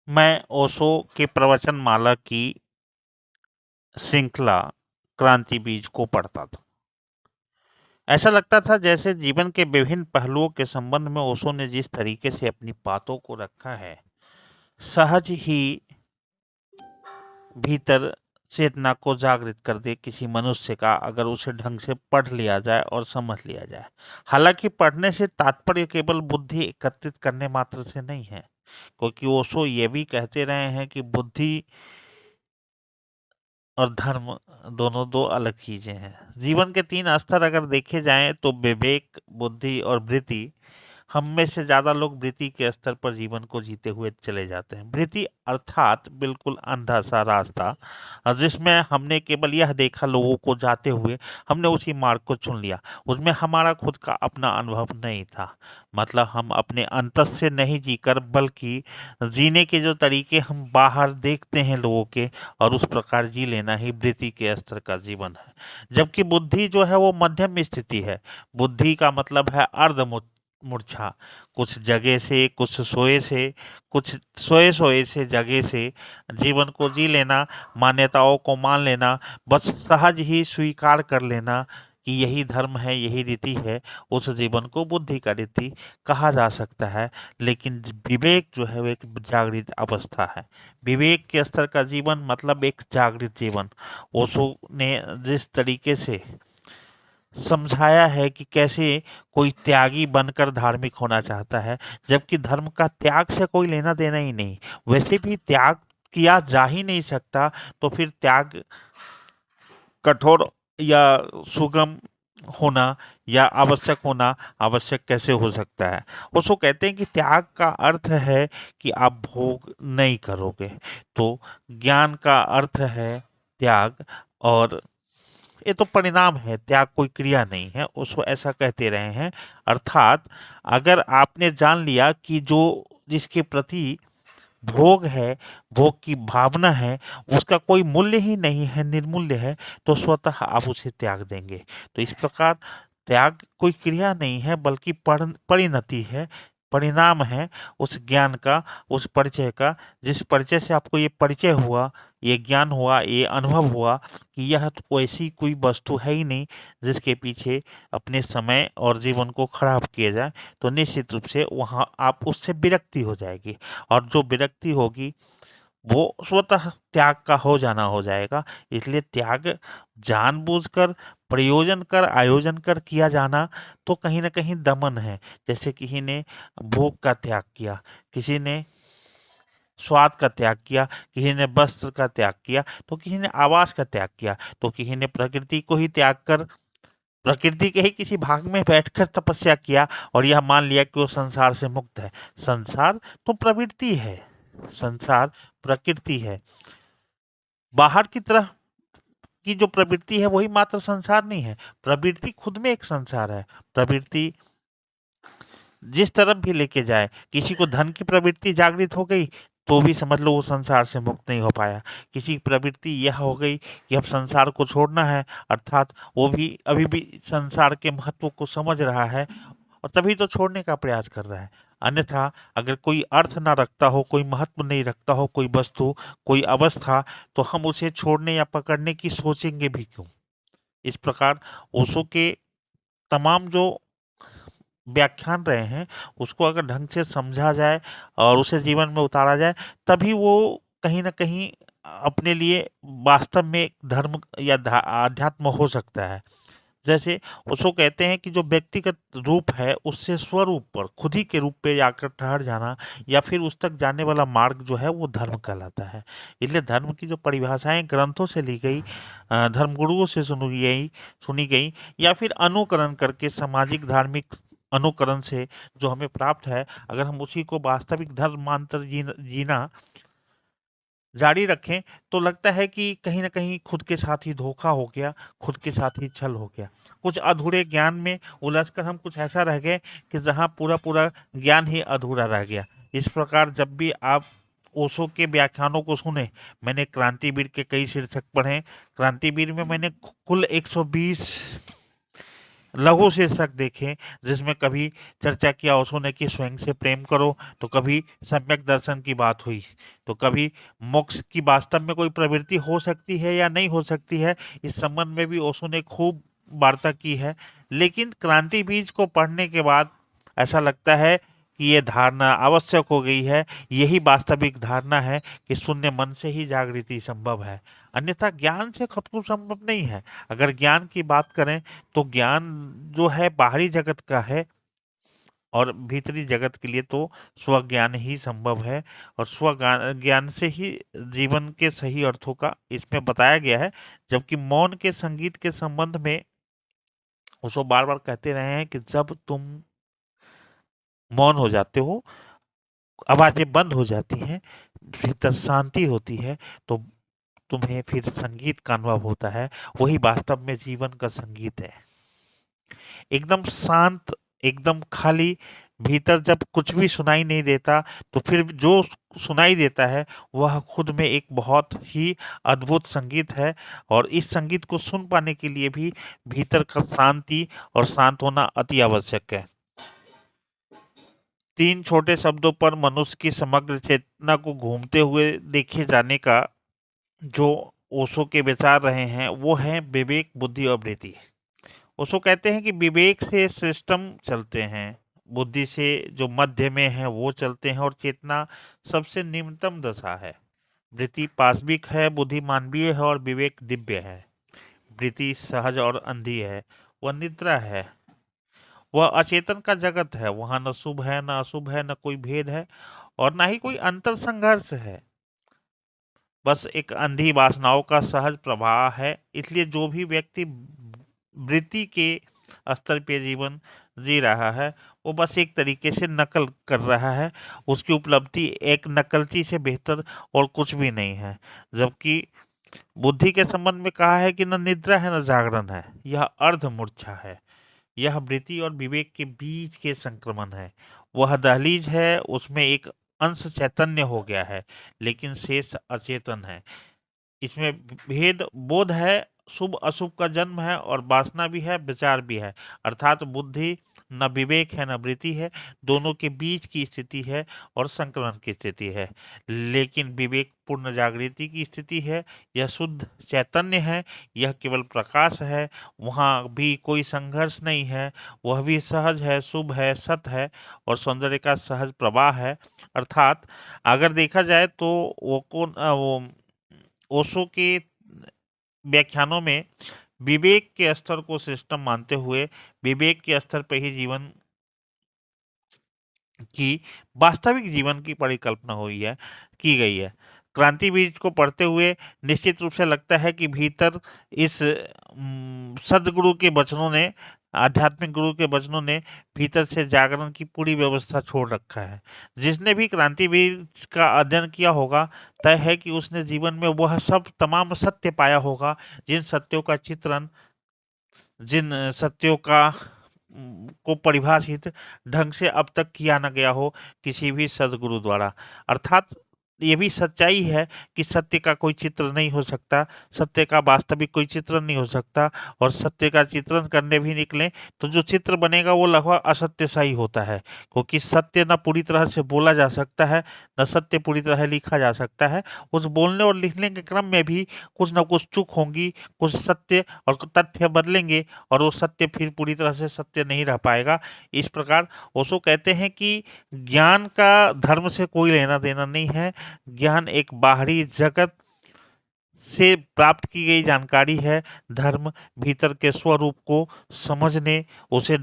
मैं ओशो के प्रवचन माला की श्रृंखला क्रांति बीज को पढ़ता था। ऐसा लगता था जैसे जीवन के विभिन्न पहलुओं के संबंध में ओशो ने जिस तरीके से अपनी बातों को रखा है, सहज ही भीतर चेतना को जागृत कर दे किसी मनुष्य का, अगर उसे ढंग से पढ़ लिया जाए और समझ लिया जाए। हालांकि पढ़ने से तात्पर्य केवल बुद्धि एकत्रित करने मात्र से नहीं है, क्योंकि ओशो ये भी कहते रहे हैं कि बुद्धि और धर्म दोनों दो अलग चीजें हैं। जीवन के तीन स्तर अगर देखे जाएं तो विवेक, बुद्धि और वृत्ति। हम में से ज्यादा लोग वृत्ति के स्तर पर जीवन को जीते हुए चले जाते हैं। वृत्ति अर्थात बिल्कुल अंधा सा रास्ता, जिसमें हमने केवल यह देखा लोगों को जाते हुए, हमने उसी मार्ग को चुन लिया। उसमें हमारा खुद का अपना अनुभव नहीं था। मतलब हम अपने अंतस से नहीं जीकर, बल्कि जीने के जो तरीके हम बाहर देखते हैं लोगों के, और उस प्रकार जी लेना ही वृत्ति के स्तर का जीवन है। जबकि बुद्धि जो है वो मध्यम स्थिति है। बुद्धि का मतलब है अर्ध मूर्छा। कुछ जगह से, कुछ सोए से, कुछ सोए सोए से जगह से जीवन को जी लेना, मान्यताओं को मान लेना, बस सहज ही स्वीकार कर लेना कि यही धर्म है, यही रीति है। उस जीवन को बुद्धि का रीति कहा जा सकता है। लेकिन विवेक जो है वो एक जागृत अवस्था है। विवेक के स्तर का जीवन मतलब एक जागृत जीवन। ओशो ने जिस तरीके से समझाया है कि कैसे कोई त्यागी बनकर धार्मिक होना चाहता है, जबकि धर्म का त्याग से कोई लेना देना ही नहीं। वैसे भी त्याग किया जा ही नहीं सकता, तो फिर त्याग कठोर या सुगम होना या आवश्यक होना आवश्यक कैसे हो सकता है। उसको कहते हैं कि त्याग का अर्थ है कि आप भोग नहीं करोगे। तो ज्ञान का अर्थ है त्याग, और ये तो परिणाम है, त्याग कोई क्रिया नहीं है। उसको ऐसा कहते रहे हैं। अर्थात अगर आपने जान लिया कि जो जिसके प्रति भोग है, भोग की भावना है, उसका कोई मूल्य ही नहीं है, निर्मूल्य है, तो स्वतः आप उसे त्याग देंगे। तो इस प्रकार त्याग कोई क्रिया नहीं है, बल्कि परिणति है, परिणाम है उस ज्ञान का, उस परिचय का। जिस परिचय से आपको ये परिचय हुआ, ये ज्ञान हुआ, ये अनुभव हुआ कि यह तो ऐसी कोई वस्तु है ही नहीं जिसके पीछे अपने समय और जीवन को खराब किया जाए, तो निश्चित रूप से वहाँ आप उससे विरक्ति हो जाएगी। और जो विरक्ति होगी वो स्वतः त्याग का हो जाना हो जाएगा। इसलिए त्याग जानबूझकर, प्रयोजन कर, आयोजन कर किया जाना तो कहीं ना कहीं दमन है। जैसे किसी ने भोग का त्याग किया, किसी ने स्वाद का त्याग किया, किसी ने वस्त्र का त्याग किया, तो किसी ने आवास का त्याग किया, तो किसी ने प्रकृति को ही त्याग कर प्रकृति के ही किसी भाग में बैठकर तपस्या किया और यह मान लिया कि वो संसार से मुक्त है। संसार तो प्रवृत्ति है, संसार प्रकृति है। बाहर की तरफ की जो प्रवृत्ति है वही मात्र संसार नहीं है। प्रवृत्ति खुद में एक संसार है। प्रवृत्ति जिस तरफ भी लेके जाए, किसी को धन की प्रवृत्ति जागृत हो गई तो भी समझ लो वो संसार से मुक्त नहीं हो पाया। किसी की प्रवृत्ति यह हो गई कि अब संसार को छोड़ना है, अर्थात वो भी अभी भी संसार के महत्व को समझ रहा है और तभी तो छोड़ने का प्रयास कर रहा है। अन्यथा अगर कोई अर्थ ना रखता हो, कोई महत्व नहीं रखता हो, कोई वस्तु, कोई अवस्था, तो हम उसे छोड़ने या पकड़ने की सोचेंगे भी क्यों। इस प्रकार ओशो के तमाम जो व्याख्यान रहे हैं, उसको अगर ढंग से समझा जाए और उसे जीवन में उतारा जाए, तभी वो कहीं न कहीं अपने लिए वास्तव में धर्म या आध्यात्म हो सकता है। जैसे उसको कहते हैं कि जो व्यक्तिगत रूप है उससे स्वरूप पर, खुद ही के रूप पे जाकर ठहर जाना या फिर उस तक जाने वाला मार्ग जो है वो धर्म कहलाता है। इसलिए धर्म की जो परिभाषाएं ग्रंथों से ली गई, धर्मगुरुओं से सुनी गई या फिर अनुकरण करके सामाजिक धार्मिक अनुकरण से जो हमें प्राप्त है, अगर हम उसी को वास्तविक धर्म मानकर जीना जारी रखें, तो लगता है कि कहीं न कहीं खुद के साथ ही धोखा हो गया, खुद के साथ ही छल हो गया। कुछ अधूरे ज्ञान में उलझकर हम कुछ ऐसा रह गए कि जहाँ पूरा-पूरा ज्ञान ही अधूरा रह गया। इस प्रकार जब भी आप ओशो के व्याख्यानों को सुने, मैंने क्रांतिवीर के कई शीर्षक पढ़े। क्रांतिवीर में मैंने कुल 120 लघु शीर्षक देखें, जिसमें कभी चर्चा किया ओशो ने कि स्वयं से प्रेम करो, तो कभी सम्यक दर्शन की बात हुई, तो कभी मोक्ष की वास्तव में कोई प्रवृत्ति हो सकती है या नहीं हो सकती है, इस संबंध में भी ओशो ने खूब वार्ता की है। लेकिन क्रांति बीज को पढ़ने के बाद ऐसा लगता है कि ये धारणा आवश्यक हो गई है। यही वास्तविक धारणा है कि शून्य मन से ही जागृति संभव है, अन्यथा ज्ञान से सब कुछ संभव नहीं है। अगर ज्ञान की बात करें तो ज्ञान जो है बाहरी जगत का है, और भीतरी जगत के लिए तो स्वज्ञान ही संभव है, और ज्ञान से ही जीवन के सही अर्थों का इसमें बताया गया है। जबकि मौन के संगीत के संबंध में उसको बार बार कहते रहे हैं कि जब तुम मौन हो जाते हो, आवाजें बंद हो जाती हैं, भीतर शांति होती है, तो तुम्हें फिर संगीत का अनुभव होता है। वही वास्तव में जीवन का संगीत है। एकदम शांत, एकदम खाली, भीतर जब कुछ भी सुनाई नहीं देता, तो फिर जो सुनाई देता है वह खुद में एक बहुत ही अद्भुत संगीत है। और इस संगीत को सुन पाने के लिए भी भीतर का शांति और शांत होना अति आवश्यक है। तीन छोटे शब्दों पर मनुष्य की समग्र चेतना को घूमते हुए देखे जाने का जो ओशो के विचार रहे हैं, वो है विवेक, बुद्धि और वृत्ति। ओशो कहते हैं कि विवेक से सिस्टम चलते हैं, बुद्धि से जो मध्य में है वो चलते हैं, और चेतना सबसे निम्नतम दशा है। वृत्ति पाशविक है, बुद्धि मानवीय है, और विवेक दिव्य है। वृत्ति सहज और अंधी है, वह निद्रा है, वह अचेतन का जगत है। वहां न शुभ है, न अशुभ है, न कोई भेद है, और ना ही कोई अंतर संघर्ष है। बस एक अंधी वासनाओं का सहज प्रवाह है। इसलिए जो भी व्यक्ति वृत्ति के स्तर पे जीवन जी रहा है, वो बस एक तरीके से नकल कर रहा है। उसकी उपलब्धि एक नकलची से बेहतर और कुछ भी नहीं है। जबकि बुद्धि के संबंध में कहा है कि न निद्रा है न जागरण है, यह अर्ध मूर्छा है। यह वृत्ति और विवेक के बीच के संक्रमण है। वह दहलीज है, उसमें एक अंश चैतन्य हो गया है, लेकिन शेष अचेतन है। इसमें भेद बोध है, शुभ अशुभ का जन्म है, और वासना भी है, विचार भी है। अर्थात बुद्धि न विवेक है न वृत्ति है, दोनों के बीच की स्थिति है और संकलन की स्थिति है। लेकिन विवेक पूर्ण जागृति की स्थिति है। यह शुद्ध चैतन्य है, यह केवल प्रकाश है, वहाँ भी कोई संघर्ष नहीं है। वह भी सहज है, शुभ है, सत है, और सौंदर्य का सहज प्रवाह है। अर्थात अगर देखा जाए तो वो ओशो के व्याख्यानों में विवेक के स्तर को सिस्टम मानते हुए विवेक के स्तर पर ही जीवन की वास्तविक जीवन की परिकल्पना हुई है, की गई है। क्रांति बीज को पढ़ते हुए निश्चित रूप से लगता है कि भीतर इस सदगुरु के वचनों ने, आध्यात्मिक गुरु के वचनों ने भीतर से जागरण की पूरी व्यवस्था छोड़ रखा है। जिसने भी क्रांति बीज का अध्ययन किया होगा, तय है कि उसने जीवन में वह सब तमाम सत्य पाया होगा, जिन सत्यों का चित्रण, जिन सत्यों का को परिभाषित ढंग से अब तक किया न गया हो किसी भी सदगुरु द्वारा। अर्थात ये भी सच्चाई है कि सत्य का कोई चित्र नहीं हो सकता, सत्य का वास्तविक कोई चित्रण नहीं हो सकता, और सत्य का चित्रण करने भी निकलें तो जो चित्र बनेगा वो लगभग असत्य सा ही होता है। क्योंकि सत्य न पूरी तरह से बोला जा सकता है, न सत्य पूरी तरह लिखा जा सकता है। उस बोलने और लिखने के क्रम में भी कुछ न कुछ चूक होंगी, कुछ सत्य और तथ्य बदलेंगे, और वो सत्य फिर पूरी तरह से सत्य नहीं रह पाएगा। इस प्रकार ओशो कहते हैं कि ज्ञान का धर्म से कोई लेना देना नहीं है। ज्ञान एक बाहरी जगत से प्राप्त की गई जानकारी है। धर्म भीतर के स्वरूप को समझने, उसे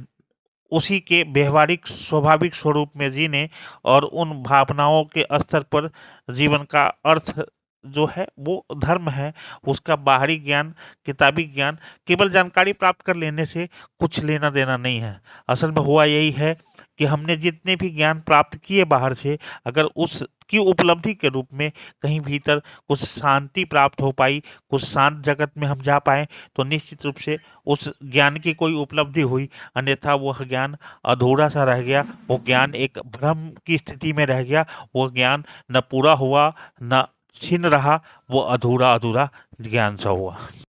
उसी के व्यवहारिक स्वाभाविक स्वरूप में जीने, और उन भावनाओं के स्तर पर जीवन का अर्थ जो है वो धर्म है। उसका बाहरी ज्ञान, किताबी ज्ञान, केवल जानकारी प्राप्त कर लेने से कुछ लेना देना नहीं है। असल में हुआ यही है कि हमने जितने भी ज्ञान प्राप्त किए बाहर से, अगर उसकी उपलब्धि के रूप में कहीं भीतर कुछ शांति प्राप्त हो पाई, कुछ शांत जगत में हम जा पाए, तो निश्चित रूप से उस ज्ञान की कोई उपलब्धि हुई। अन्यथा वह ज्ञान अधूरा सा रह गया, वो ज्ञान एक भ्रम की स्थिति में रह गया, वो ज्ञान न पूरा हुआ न छिन रहा, वो अधूरा अधूरा ज्ञान सा हुआ।